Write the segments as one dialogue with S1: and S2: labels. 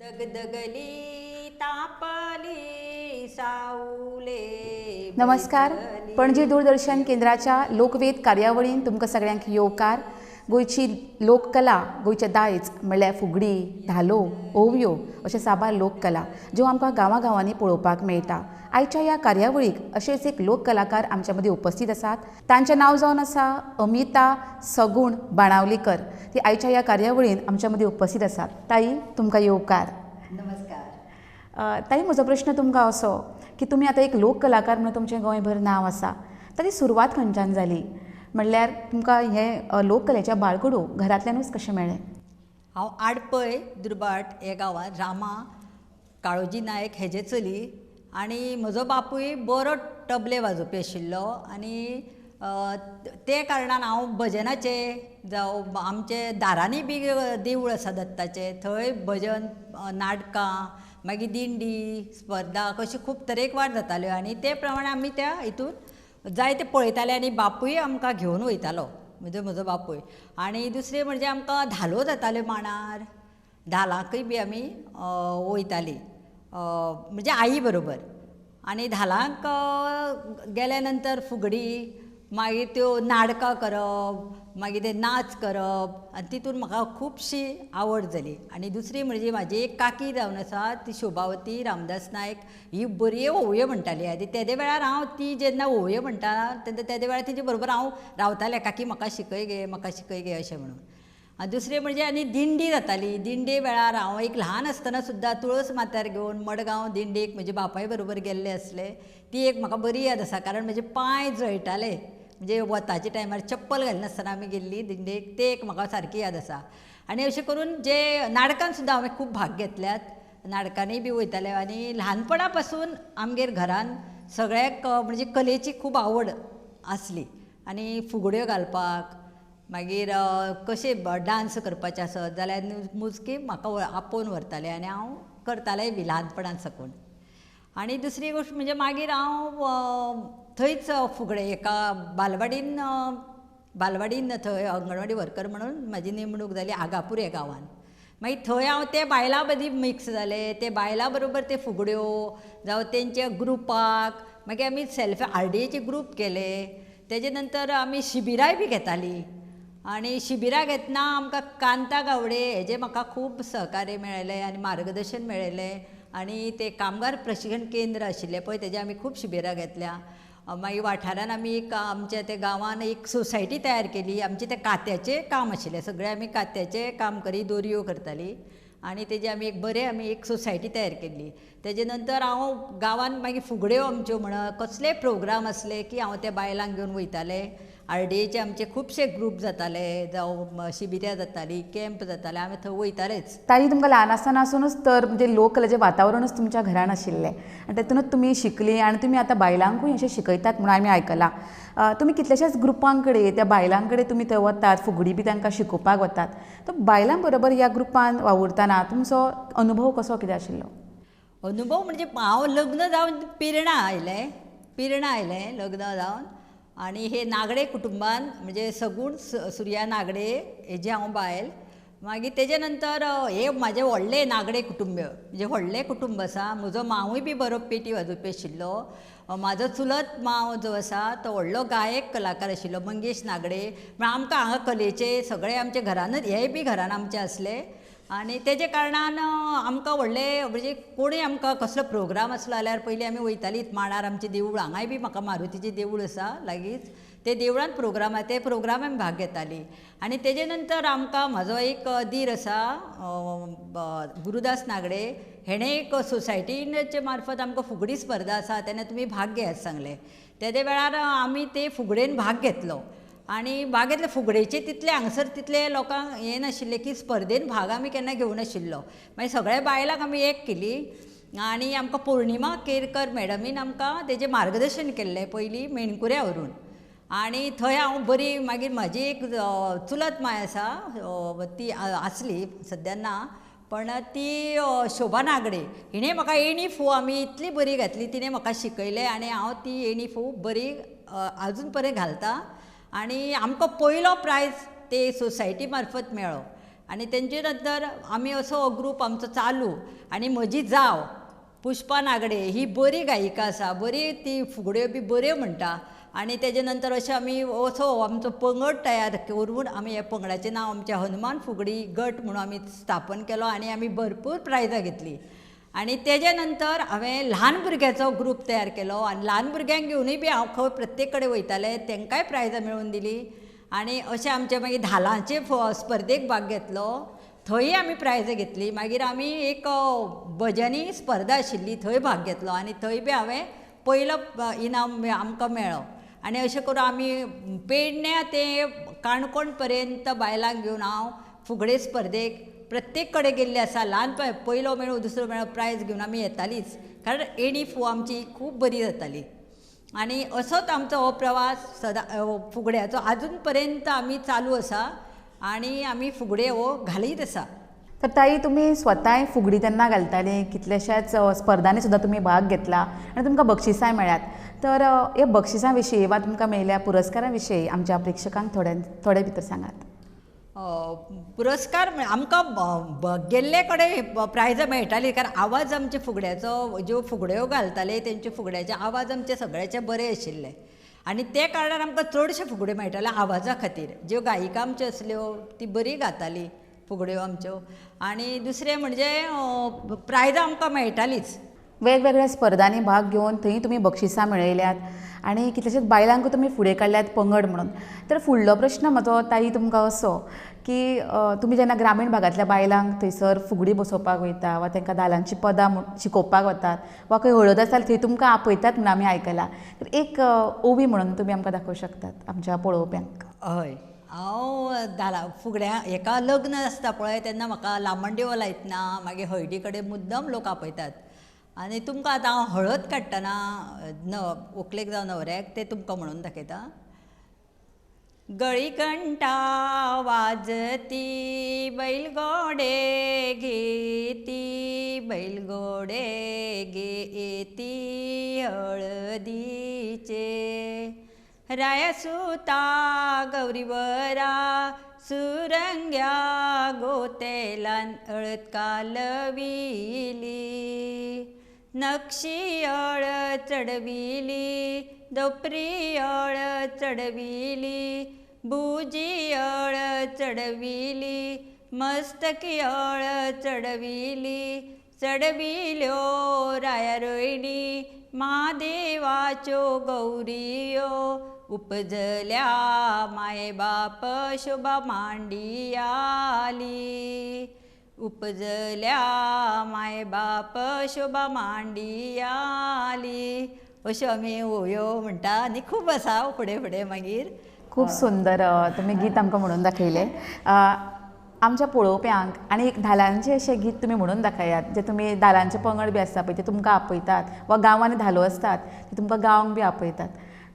S1: दगदगली तापली सावले.
S2: नमस्कार. पणजी दूरदर्शन केंद्राच्या लोकवेद कार्यावळीन तुमकां सगळ्यांक येवकार. गोंयची लोककला, गोंयचें दायज म्हणल्यार फुगडी, धालो, ओवयो अशे साबार लोककला ज्यो आमकां गांवांनी पळोवपाक मेळटा. आयच्या ह्या कार्यावळीक अशेच एक लोक कलाकार आमच्या मदीं उपस्थित आसात. तांचें नांव जावन आसा अमिता सगूण बाणावलीकर. ती आयच्या ह्या कार्यावळीन आमच्या मदीं उपस्थित आसात. ताई, तुमकां येवकार.
S1: नमस्कार.
S2: ताई, म्हजो प्रश्न तुमकां असो की तुमी आतां एक लोक कलाकार म्हणून तुमचें गोंयभर नांव आसा. ताची सुरवात खंयच्यान जाली? म्हणल्यार तुमकां हें लोककलेचें बाळकडू घरांतल्यानूच कशें मेळ्ळें?
S1: हांव आडपय दुर्बाट हे गांवांत रामा काळोजी नायक हेजे चली, आनी म्हजो बापूय बरो तबले वाजोवपी आशिल्लो. आनी ते कारणान हांव भजनाचे जावं आमचे दारांनी बी देवूळ आसा दत्ताचें, थंय भजन, नाटकां, मागीर दिंडी स्पर्धा कशी खूब तरेकवार जाताल्यो. आनी ते प्रमाणे आमी त्या हितून जाय ते पळयताले आनी बापूय आमकां घेवन वयतालो, म्हजो बापूय. आनी दुसरें म्हणजे आमकां धालो जाताल्यो मांडार, धालांकय बी आमी वयतालीं, म्हणजे आई बरोबर. आनी धालांक गेल्या नंतर फुगडी, मागीर त्यो नाटकां करप, मागीर ते नाच करप, आनी तितून म्हाका खुबशी आवड जाली. आनी दुसरी म्हणजे म्हाजी एक काकी जावन आसा, ती शोभावती रामदास नायक. ही बरी ओवयो म्हणटाली. आनी तेदे वेळार हांव ती जेन्ना ओवयो म्हणटा तेन्ना तेदे वेळार तिजे बरोबर हांव रावतालें. काकी म्हाका शिकय गे, म्हाका शिकय गे अशें म्हणून. आनी दुसरें म्हणजे आनी दिंडी जाताली. दिंडे वेळार हांव एक ल्हान आसतना सुद्दां तुळस माथ्यार घेवन मडगांव दिंडेक म्हजे बापाय बरोबर गेल्ले असले. ती एक म्हाका बरी याद आसा, कारण म्हजे पांय जळटाले. म्हणजे वताच्या टायमार चप्पल घालनासतना आमी गेल्ली दिंडेक, ते एक म्हाका सारकी याद आसा. आनी अशें करून जे नाटकान सुद्दां हांवें खूब भाग घेतल्यात, नाटकांनी बी वयताले. आनी ल्हानपणा पासून आमगेर घरान सगळ्याक म्हणजे कलेची खूब आवड आसली. आनी फुगड्यो घालपाक, मागीर कशें डांस करपाचें आसत जाल्यार मुजकी म्हाका आपोवन व्हरताले आनी हांव करतालेंय बी ल्हानपणान साकून. आनी दुसरी गोश्ट म्हणजे मागीर हांव थंयच फुगडे एका बालवाडीन थंय अंगणवाडी वर्कर म्हणून म्हाजी नेमणूक जाली आगापूर ह्या गांवांत. मागीर थंय हांव ते बायलां मदीं मिक्स जालें. ते बायलां बरोबर ते फुगड्यो जावं तेंच्या ग्रुपाक, मागीर आमी सेल्फ RDAचे ग्रूप केले. तेजे नंतर आमी शिबिराय बी घेतालीं. आनी शिबिरां घेतना आमकां कांता गावडे हेजे म्हाका खूब सहकार्य मेळ्ळें आनी मार्गदर्शन मेळ्ळें. आनी ते कामगार प्रशिक्षण केंद्र आशिल्लें पळय, तेजे आमी खूब शिबिरां घेतल्या. मागीर वाठारान आमी एक आमच्या त्या गांवान एक सोसायटी तयार केली. आमचें तें कात्याचें काम आशिल्लें, सगळें आमी कात्याचें काम करी, दोरयो करतालीं. आनी तेजे आमी एक सोसायटी तयार केल्ली. तेजे नंतर हांव गांवान मागीर फुगड्यो आमच्यो म्हणत कसलेय प्रोग्राम आसले की हांव त्या बायलांक घेवन वयतालें. RDAचे आमचे खुबशे ग्रूप जाताले, जावं शिबिरां जातालीं, कॅम्प जाताले, आमी थंय वयतालेच.
S2: ताई, तुमकां ल्हान आसतनासूनच तर म्हणजे लोककलेचें वातावरणूच तुमच्या घरान आशिल्लें आनी तातूंतच तुमी शिकलीं आनी तुमी आतां बायलांकूय अशें शिकयतात म्हणून आमी आयकलां. तुमी कितल्याशाच ग्रुपां कडेन, त्या बायलां कडेन तुमी थंय वतात, फुगडी बी तांकां शिकोवपाक वतात. तर बायलां बरोबर ह्या ग्रुपान वावुरतना तुमचो अनुभव कसो कितें आशिल्लो?
S1: अनुभव म्हणजे हांव लग्न जावन पिरणा आयलें लग्न जावन. आनी हे नागडे कुटुंबान म्हणजे सगूण सुर्या नागडे हेजे हांव बायल. मागीर तेजे नंतर हे म्हाजे व्हडले नागडे कुटुंब, म्हणजे व्हडलें कुटुंब आसा. म्हजो मांवूय बी बरो पेटी वाजोवपी आशिल्लो. म्हाजो चुलत मांव जो आसा तो व्हडलो गायक कलाकार आशिल्लो, मंगेश नागडे. म्हण आमकां हांगा कलेचे सगळे आमच्या घरानूच, हेय बी घरान आमचे आसले. आनी तेजे कारणान आमकां व्हडले म्हणजे कोणूय आमकां कसलो प्रोग्राम आसलो जाल्यार पयलीं आमी वयतालींच मांडार. आमचें देवूळ हांगाय बी म्हाका मारुतीचें देवूळ आसा लागींच, ते देवळान ते प्रोग्रामान भाग घेतालीं. आनी तेजे नंतर आमकां म्हाजो एक धीर आसा गुरुदास नागडे, हेणें एक सोसायटीचे मार्फत आमकां फुगडी स्पर्धा आसा तेन्ना तुमी भाग घेयात सांगलें. तेदे वेळार आमी ते फुगडेन भाग घेतलो. आनी भाग घेतले फुगडेचे तितले हांगसर तितले लोकांक हें नाशिल्लें की स्पर्धेन भाग आमी केन्ना घेवनाशिल्लो. मागीर सगळ्या बायलांक आमी एक केली आनी आमकां पौर्णिमा केरकर मॅडमीन आमकां तेजें मार्गदर्शन केल्लें पयलीं मेणकुऱ्या व्हरून. आनी थंय हांव बरी, मागीर म्हाजी एक चुलत माय आसा, ती आसली सद्या ना, पण ती शोभा नागडे, हिणें म्हाका येणी फू आमी इतली बरी घातली, तिणें म्हाका शिकयलें आनी हांव ती येणी फू बरी आजून पर्यंत घालता. आनी आमकां पयलो प्रायज ते सोसायटी मार्फत मेळ्ळो. आनी तेंचे नंतर आमी असो ग्रूप आमचो चालू आनी म्हजी जाव पुष्पा नागडे ही बरी गायिका आसा, बरी ती फुगड्यो बी बऱ्यो म्हणटा आनी तेजे नंतर अशें आमी असो आमचो पंगड तयार करून आमी हे पंगडाचें नांव आमचें हनुमान फुगडी गट म्हणून आमी स्थापन केलो आनी आमी भरपूर प्रायजां घेतलीं. आनी तेजे नंतर हांवें ल्हान भुरग्याचो ग्रूप तयार केलो आनी ल्हान भुरग्यांक घेवनूय बी हांव खंय प्रत्येक कडेन वयतालें, तांकांय प्रायजां मेळोवन दिलीं. आनी अशें आमचे मागीर धालांचे स्पर्धेक भाग घेतलो, थंय आमी प्रायजां घेतलीं. मागीर आमी एक भजनी स्पर्धा आशिल्ली, थंय भाग घेतलो आनी थंय बी हांवें पयलो इनाम आमकां मेळ्ळो. आनी अशें करून आमी पेडण्या ते काणकोण पर्यंत बायलांक घेवन हांव फुगडे स्पर्धेक प्रत्येक कडेन गेल्ली आसा. ल्हानपण पयलो मेळो दुसरो मेळो प्रायज घेवन आमी येतालींच, कारण येणी आमची खूब बरी जाताली. आनी असोच आमचो हो प्रवास सदां फुगड्याचो आजून पर्यंत आमी चालू आसा आनी आमी फुगडे हो घालीत आसा.
S2: तर ताई, तुमी स्वताय फुगडी तेन्ना घालताली, कितल्याशाच स्पर्धांनी सुद्दां तुमी भाग घेतला आनी तुमकां बक्षिसांय मेळ्ळ्यात. तर ह्या बक्षिसां विशीं वा तुमकां मेळिल्ल्या पुरस्कारां विशीं आमच्या प्रेक्षकांक थोडे भितर सांगात.
S1: पुरस्कार आमकां गेल्ले कडेन प्रायजां मेळटालीं, कारण आवाज आमच्या फुगड्याचो, ज्यो फुगड्यो घालताले तेंचे फुगड्याचे आवाज आमचे सगळ्याचे बरे आशिल्ले आनी ते कारणान आमकां चडशे फुगड्यो मेळटाले आवाजा खातीर. ज्यो गायिका आमच्यो आसल्यो ती बरी गाताली फुगड्यो आमच्यो. आनी दुसरें म्हणजे प्रायजां आमकां मेळटालींच.
S2: वेगवेगळ्या स्पर्धांनी भाग घेवन थंय तुमी बक्षिसां मेळयल्यात आनी कितलेशेच बायलांकूय तुमी फुडें काडल्यात पंगड म्हणून. तर फुडलो प्रश्न म्हजो ताई तुमकां असो की तुमी जेन्ना ग्रामीण भागांतल्या बायलांक थंयसर फुगडी बसोवपाक वयता वा तांकां धालांची पदां शिकोवपाक वतात वा खंय हळद आसा थंय तुमकां आपयतात म्हणून आमी आयकलां. तर एक ओवी म्हणून तुमी आमकां दाखोवंक शकतात आमच्या पळोवप्यांक.
S1: हय, हांव फुगड्या एका लग्न आसता पळय तेन्ना म्हाका लामणदिवो लायतना मागीर हळदी कडेन मुद्दम लोक आपयतात. आनी तुमकां आतां हांव हळद काडटना व्हंकलेक जावं न्हवऱ्याक तें तुमकां म्हणून दाखयता. गळी घंटा वाजती बैलगोडे घेती, बैलगोडे घेती हळदीचे, राया सुता गौरीवरा सुरंग्या गोतेलान हळद कालविली, नक्षी हळद चढविली, दोपरी हळद चढविली, बुजी हळद चढविली, मस्तकी हळद चढविली, चढविल्यो राया रोयणी महादेवाच्यो गौरियो, उपजल्या माये बाप शोभा मांडी आली, उपजल्या माय बाप शोभा मांडी आली. अश्यो आमी ओव्यो म्हणटा आनी खूब आसा फुडें फुडें मागीर.
S2: खूब सुंदर तुमी गीत आमकां म्हणून दाखयलें. आमच्या पळोवप्यांक आनी एक धालांचें अशें गीत तुमी म्हणून दाखयात, जे तुमी धालांचे पंगड बी आसता पळय ते तुमकां आपयतात वा गांवांनी धालो आसतात ते तुमकां गावंक बी आपयतात.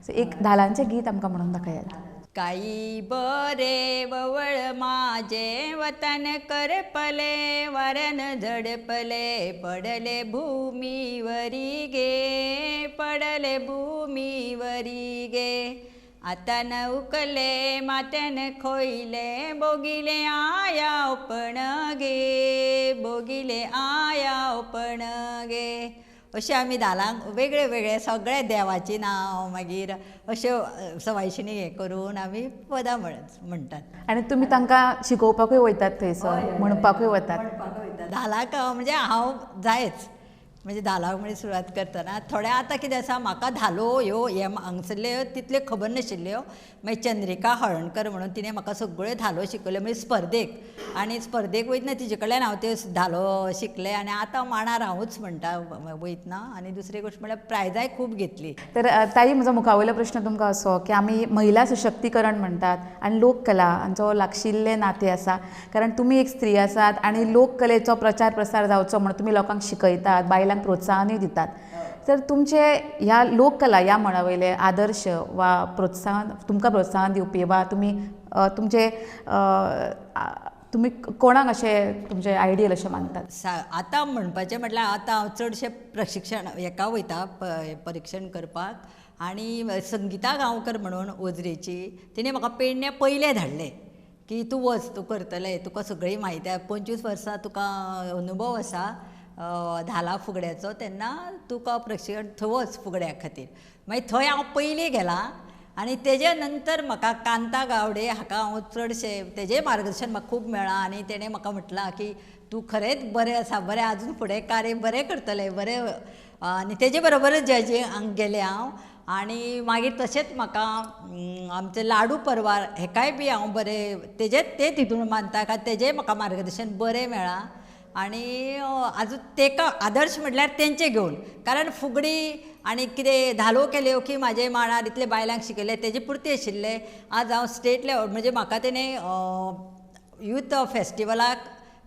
S2: सो एक धालांचें गीत आमकां म्हणून दाखयात.
S1: काही बरे ववळ माझे वतन करपले, वाऱ्यान झडपले, पडले भूमीवरी गे, पडले भूमीवरी गे. आता नौकले मात्यान खोयले, बोगिले आया पण गे, बोगिले आया पण गे. अशें आमी धालांक वेगळे वेगळे सगळे देवाचें नांव मागीर अश्यो सवायशिणी हें करून आमी पदां म्हणटात.
S2: आनी तुमी तांकां शिकोवपाकूय वयतात थंयसर, म्हणपाकूय वतात.
S1: धालाक म्हणजे हांव जायच, म्हणजे धालाक म्हणजे सुरवात करतना थोडे आतां कितें आसा, म्हाका धालो ह्यो हे हांगसरल्यो तितल्यो खबर नाशिल्ल्यो. मागीर चंद्रिका हळणकर म्हणून तिणें म्हाका सगळ्यो धालो शिकयल्यो म्हणजे स्पर्धेक, आनी स्पर्धेक वयतना तिजे कडल्यान हांव त्यो धालो शिकलें आनी आतां मांडार हांवूच म्हणटा वयतना. आनी दुसरी गोश्ट म्हळ्यार प्रायजांय खूब घेतली.
S2: तर ताई, म्हजो मुखावयलो प्रश्न तुमकां असो की आमी महिला सशक्तीकरण म्हणटात आनी लोककला हांचो लागशिल्लें नातें आसा, कारण तुमी एक स्त्री आसात आनी लोककलेचो प्रचार प्रसार जावचो म्हणून तुमी लोकांक शिकयतात, बायलांक प्रोत्साहनूय दितात. तर तुमचे ह्या लोककला ह्या मळा वयले आदर्श वा प्रोत्साहन, तुमकां प्रोत्साहन दिवपी वा तुमी तुमचे तुमी कोणाक अशें तुमचे आयडियल अशें मानतात?
S1: आतां म्हणपाचें म्हटल्यार आतां हांव चडशें प्रशिक्षण हेका वयता परीक्षण करपाक. आनी संगीता गांवकर म्हणून ओजरेची तिणें म्हाका पेडण्या पयलें धाडलें की तूं वच तूं करतलें तुका सगळी म्हायती 25 वर्सां तुका अनुभव आसा धाला फुगड्याचो तेन्ना तुका प्रशिक्षण थंय वच फुगड्या खातीर मागीर थंय हांव पयलीं गेलां आनी तेजे नंतर म्हाका कांता गावडे हाका हांव चडशें तेजें मार्गदर्शन म्हाका खूब मेळ्ळां आनी तेणें म्हाका म्हटलां की तूं खरेंच बरें आसा बरें आजून फुडें कार्य बरें करतलें बरें आनी तेजे बरोबरच जजींग गेलें हांव आनी मागीर तशेंच म्हाका आमचे लाडू परवार हेकाय बी हांव बरें तेजेच ते तितून मानता काय तेजेंय म्हाका मार्गदर्शन बरें मेळ्ळां आनी आजून तेका आदर्श म्हटल्यार तेंचे घेवन कारण फुगडी आनी कितें धालो केल्यो की म्हाजे मांडार इतले बायलांक शिकयले तेजे पुरते आशिल्ले आज हांव स्टेट लेवल म्हणजे म्हाका तेणें यूथ फेस्टिवलाक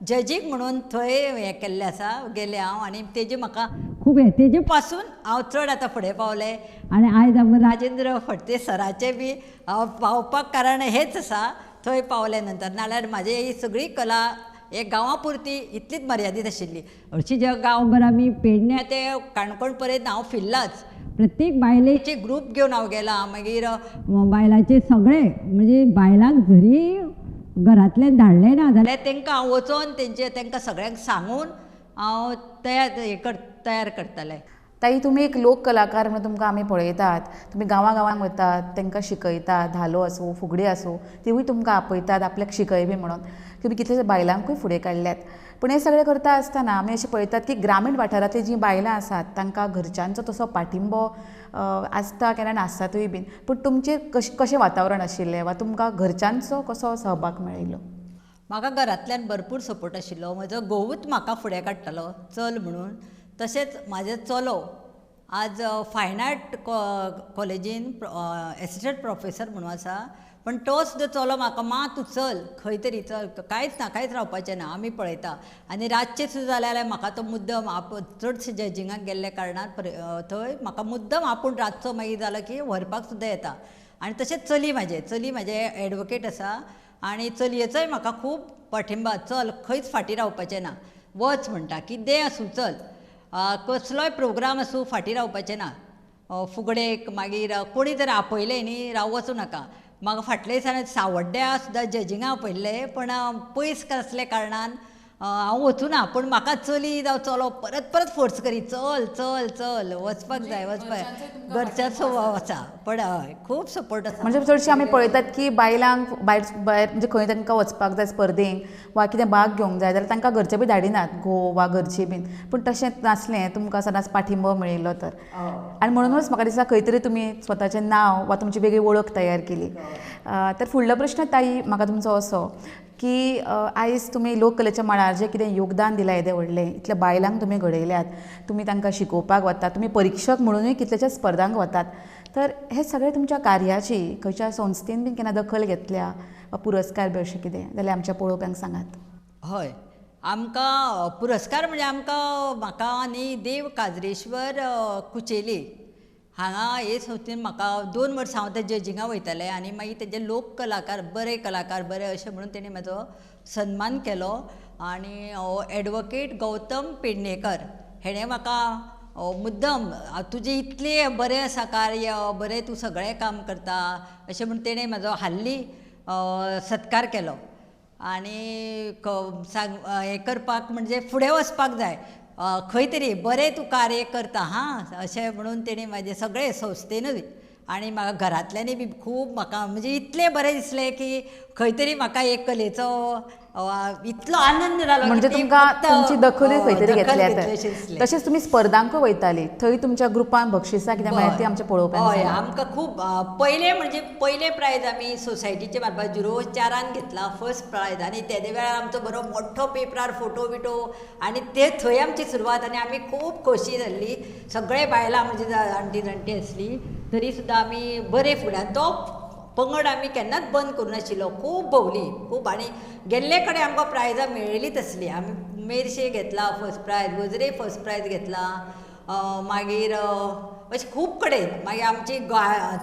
S1: जजींग म्हणून थंय हें केल्लें आसा गेलें हांव आनी तेजे म्हाका खूब हें तेजे पासून हांव चड आतां फुडें पावलें आनी आयज हांव राजेंद्र फडते सराचे बी पावपाक कारण हेंच आसा थंय पावले नंतर नाल्यार म्हाजी ही सगळी कला एक गांवा पुरती इतलीच मर्यादीत आशिल्ली हरशीं जे गांवभर आमी पेडण्या ते काणकोण पर्यंत हांव फिरलाच प्रत्येक बायलेचे ग्रूप घेवन हांव गेलां मागीर बायलांचे सगळे म्हणजे बायलांक जरी घरांतल्यान धाडलें ना जाल्यार तांकां हांव वचोन तांकां सगळ्यांक सांगून हांव तयार करतलें
S2: ताई तुमी एक लोक कलाकार म्हणून तुमकां आमी पळयतात तुमी गांवांत वतात तांकां शिकयतात धालो आसूं फुगडी आसूं तिवूय तुमकां आपयतात आपल्याक शिकय बी म्हणून तुमी कितलेशे बायलांकूय फुडें काडल्यात पूण हे सगळें करता आसतना आमी अशें पळयतात की ग्रामीण वाठारांतलीं जीं बायलां आसात तांकां घरच्यांचो तसो पाठिंबो आसता केन्ना नासतातूय बीन पूण तुमचें कशें वातावरण आशिल्लें वा तुमकां घरच्यांचो कसो सहभाग मेळिल्लो
S1: म्हाका घरांतल्यान भरपूर सपोर्ट आशिल्लो म्हजो घोवूच म्हाका फुडें काडटालो चल म्हणून तशेंच म्हाजे चलो आज फायन आर्ट कॉलेजीन एसिस्टंट प्रोफेसर म्हणून आसा पण तो सुद्दां चलो म्हाका तूं चल खंय तरी चल कांयच रावपाचें ना आमी पळयता आनी रातचें सुद्दां जाल्यार म्हाका तो मुद्दम चडशे जजींगाक गेल्ले कारणान थंय म्हाका मुद्दम आपूण रातचो मागीर जालो की व्हरपाक सुद्दां येता आनी तशेंच चली म्हाजे एडवोकेट आसा आनी चलयेचोय म्हाका खूब पाठिंबा चल खंयच फाटीं रावपाचें ना वच म्हणटा कितेंय आसूं चल कसलोय प्रोग्राम आसूं फाटीं रावपाचें ना फुगडेक मागीर कोणी जर आपयलें न्ही वचूं नाका म्हाका फाटल्या दिसांनी सावड्ड्या सुद्दां जजींगा आपयल्लें पण पयस आसल्या कारणान हांव वचूं ना पूण म्हाका चली जावं चलो परत फोर्स करी चल चल चल वचपाक जाय घरच्यांचो आसा पण हय खूब सपोर्ट आसा
S2: म्हणजे चडशे आमी पळयतात की बायलांक भायर म्हणजे खंय तांकां वचपाक जाय स्पर्धेक वा कितें भाग घेवंक जाय जाल्यार तांकां घरचे बी धाडिनात घोव वा घरची बीन पूण तशें नासलें तुमकां सदांच पाठिंबो मेळिल्लो तर आनी म्हणूनच म्हाका दिसता खंय तरी तुमी स्वताचें नांव वा तुमची वेगळी वळख तयार केली तर फुडलो प्रश्न ताई म्हाका तुमचो असो की आयज तुमी लोककलेच्या मळार जें कितें योगदान दिलां येदें व्हडलें इतल्या बायलांक तुमी घडयल्यात तुमी तांकां शिकोवपाक वतात तुमी परिक्षक म्हणूनय कितलेशेच स्पर्धांक वतात तर हे सगळें तुमच्या कार्याची खंयच्या संस्थेन बीन केन्ना दखल घेतल्या वा पुरस्कार बी अशें कितें जाल्यार आमच्या पळोवप्यांक सांगात
S1: हय आमकां पुरस्कार म्हणजे म्हाका आनी देव काजरेश्वर कुचेली हांगा हे संस्थेन म्हाका 2 वर्सां हांव ते जजींगा वयतालें आनी मागीर तेजे लोक कलाकार बरे अशें म्हणून तेणी म्हाजो सन्मान केलो आनी एडवोकेट गौतम पेडणेकर हेणें म्हाका मुद्दम तुजें इतलें बरें आसा कार्य बरें तूं सगळें काम करता अशें म्हणून तेणें म्हाजो हाल्ली सत्कार केलो आनी हें करपाक म्हणजे फुडें वचपाक जाय खंय तरी बरें तूं कार्य करता हां अशें म्हणून तेणी म्हाजे सगळे संस्थेनूच आनी म्हाका घरांतल्यांनी बी खूब म्हाका म्हणजे इतलें बरें दिसलें की खंय तरी म्हाका एक कलेचो इतलो आनंद जालो
S2: म्हणजे तुमकां तुमची दखलूय खंय तरी घेतल्या तशेंच तुमी स्पर्धांकूय वयताली थंय तुमच्या ग्रुपान बक्षिसां कितें मेळ्ळें ती आमच्या पळोवप्यांक
S1: हय आमकां खूब पयलें प्रायज आमी सोसायटीचे मारफत 04 घेतला फर्स्ट प्रायज आनी तेदे वेळार आमचो बरो मोठो पेपरार फोटो बिटो आनी ते थंय आमची सुरवात आनी आमी खूब खोशी जाल्ली सगळे बायलां म्हणजे जाणटी आसली तरी सुद्दां आमी बरे फुड्यान तो पंगड आमी केन्नाच बंद करूं नाशिल्लो खूब भोंवली खूब आनी गेल्ले कडेन आमकां प्रायजां मेळिल्लीच आसली आमी मेर्शे घेतला फर्स्ट प्रायज वजरे फर्स्ट प्रायज घेतला मागीर अशें खूब कडेन मागीर आमची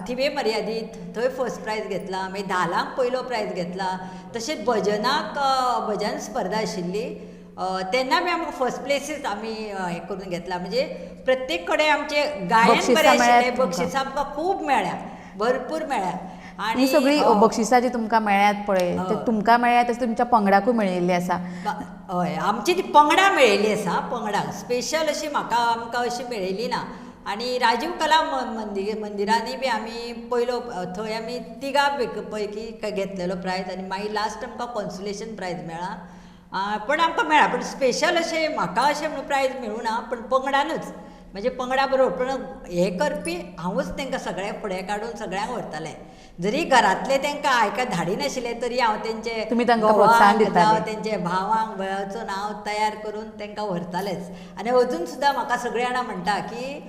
S1: थिवे मर्यादीत थंय फर्स्ट प्रायज घेतला मागीर धालांक पयलो प्रायज घेतला तशेंच भजन स्पर्धा आशिल्ली तेन्ना बी आमकां फर्स्ट प्लेसीस आमी हें करून घेतला म्हणजे प्रत्येक कडेन आमचें गायन बरें आशिल्लें बक्षिसां आमकां खूब मेळ्ळ्या भरपूर मेळ्ळ्या
S2: ही सगळी
S1: हो.
S2: बक्षिसां जी तुमकां मेळ्ळ्यात पळय ते तुमकां मेळ्ळ्यात तशें तुमच्या पंगडाकूय मेळिल्ली आसा.
S1: हय आमची ती पंगडा मेळिल्ली आसा, पंगडा स्पेशल अशी आमकां अशी मेळिल्ली ना. आनी राजीव कला मंदिरांनी बी आमी पयलो थंय आमी तिगा पैकी घेतलेलो प्रायज आनी मागीर लास्ट आमकां कॉन्सुलेशन प्रायज मेळ्ळा. पण आमकां मेळ्ळा, पण स्पेशल अशें म्हाका अशें म्हणून प्रायज मेळूं ना, पण पंगडानूच म्हणजे पंगडा बरोबर. पण हे करपी हांवूच तांकां सगळ्यांक फुडें काडून सगळ्यांक व्हरतालें. जरी घरांतले तांकां हाका धाडिनाशिल्ले तरी हांव तेंचे
S2: तुमी तांकां प्रोत्साहन दिताले.
S1: जावं तेंचे भावांक भयाचो नांव तयार करून तांकां व्हरतालेच. आनी अजून सुद्दां म्हाका सगळीं जाणां म्हणटा की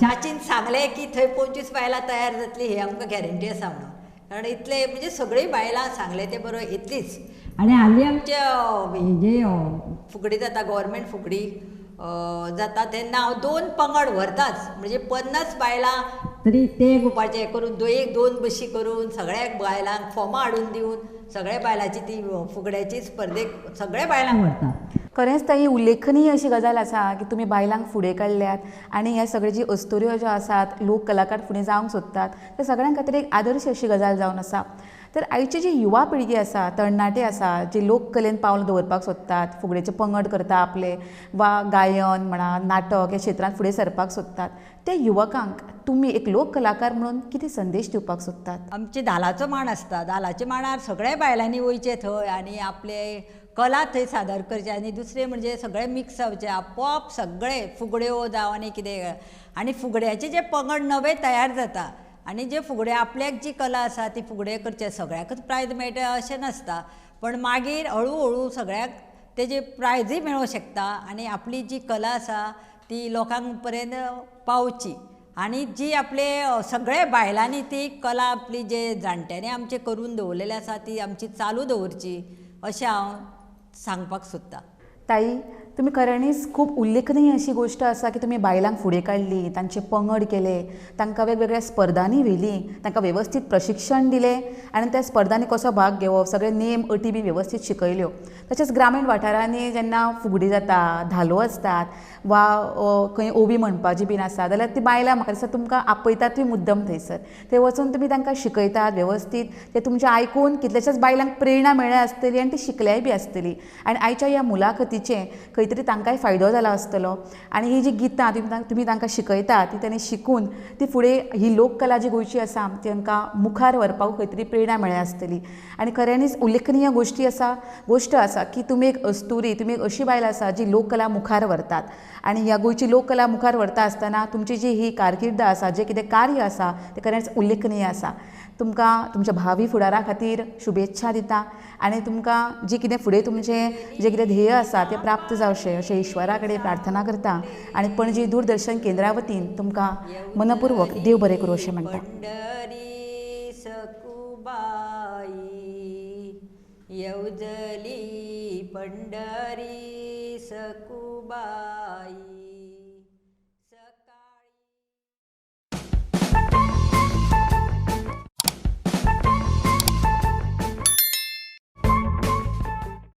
S1: चाचीन सांगलें की थंय 25 बायलां तयार जातली, ही आमकां गॅरंटी आसा म्हणून. कारण इतले म्हणजे सगळीं बायलां सांगले ते बरोबर इतलीच. आनी हालीं आमचे जे फुगडी जाता, गव्हर्मेंट फुगडी जाता तेन्ना हांव 2 पंगड व्हरताच. म्हणजे 50 बायलां तरी ते गुपाचे करून 2 बशी करून सगळ्या बायलांक फॉर्मां हाडून दिवन सगळ्या बायलांची ती फुगड्याची स्पर्धेक सगळ्या बायलांक व्हरता.
S2: खरेंच ताई उल्लेखनीय अशी गजाल आसा की तुमी बायलांक फुडें काडल्यात आनी हे सगळे जी अस्तुऱ्यो ज्यो आसात लोक कलाकार फुडें जावंक सोदतात ते सगळ्यां खातीर एक आदर्श अशी गजाल जावन आसा. तर आयची जी युवा पिळगी आसा, तरणाटे आसा, जे लोक कलेन पावल दवरपाक सोदतात, फुगडेचे पंगड करता आपले, वा गायन म्हणा नाटक ह्या क्षेत्रांत फुडें सरपाक सोदतात, त्या युवकांक तुमी एक लोक कलाकार म्हणून कितें संदेश दिवपाक सोदतात?
S1: आमचे धालाचो मांड आसता, धालाच्या मांडार सगळ्या बायलांनी वयचे थंय आनी आपले कला थंय सादर करचे. आनी दुसरें म्हणजे सगळे मिक्स जावचे, आपोआप सगळे फुगड्यो जावं आनी कितें. आनी फुगड्याचे जे पंगड नवे तयार जाता आनी जे फुगडे आपल्याक जी कला आसा ती फुगडे करचे, सगळ्याकच प्रायज मेळटा अशें नासता. पण मागीर हळू हळू सगळ्याक तेजे प्रायजूय मेळूंक शकता आनी आपली जी कला आसा ती लोकांक पर्यंत पावची. आनी जी आपले सगळे बायलांनी ती कला आपली जे जाणट्यांनी आमचे करून दवरलेली आसा ती आमची चालू दवरची अशें हांव सांगपाक सोदतां.
S2: ताई, तुमी खऱ्यांनीच खूब उल्लेखनीय अशी गोश्ट आसा की तुमी बायलांक फुडें काडली, तांचे पंगड केले, तांकां वेगवेगळ्या स्पर्धांनी व्हेली, तांकां वेवस्थीत प्रशिक्षण दिलें आनी त्या स्पर्धांनी कसो भाग घेवप, सगळे नेम अटी बी वेवस्थीत शिकयल्यो. तशेंच ग्रामीण वाठारांनी जेन्ना फुगडी जाता, धालो आसतात वा खंय ओवी म्हणपाची बीन आसा जाल्यार ती बायलां म्हाका दिसता तुमकां आपयतातूय मुद्दम थंयसर. थंय वचून तुमी तांकां शिकयतात वेवस्थीत. ते तुमचें आयकून कितलेशाच बायलांक प्रेरणा मेळ्ळ्या आसतली आनी ती शिकल्याय बी आसतली. आनी आयच्या ह्या मुलाखतीचें खंय तरी तांकांय फायदो जाला आसतलो. आनी ही जी गितां तुमी तांकां शिकयता ती तांणी शिकून ती फुडें ही लोककला जी गोंयची आसा तांकां मुखार व्हरपाक खंय तरी प्रेरणा मेळ्ळ्या आसतली. आनी खऱ्यांनीच उल्लेखनीय गोश्ट आसा की तुमी एक अस्तुरी, तुमी एक अशी बायल आसा जी लोककला मुखार व्हरतात. आनी ह्या गोंयची लोककला मुखार व्हरता आसतना तुमची जी ही कारकिर्द आसा, जें कितें कार्य आसा तें खरेंच उल्लेखनीय आसा. तुमकां तुमच्या भावी फुडारा खातीर शुभेच्छा दिता आनी तुमकां जी कितें फुडें तुमचें जें कितें ध्येय आसा तें प्राप्त जावचें अशें ईश्वरा कडेन प्रार्थना करता आनी पणजी दूरदर्शन केंद्रा वतीन तुमकां मनपूर्वक देव बरें करूं अशें म्हणटा.
S1: पंढरी सकुबाई येवजली पंढरी सकू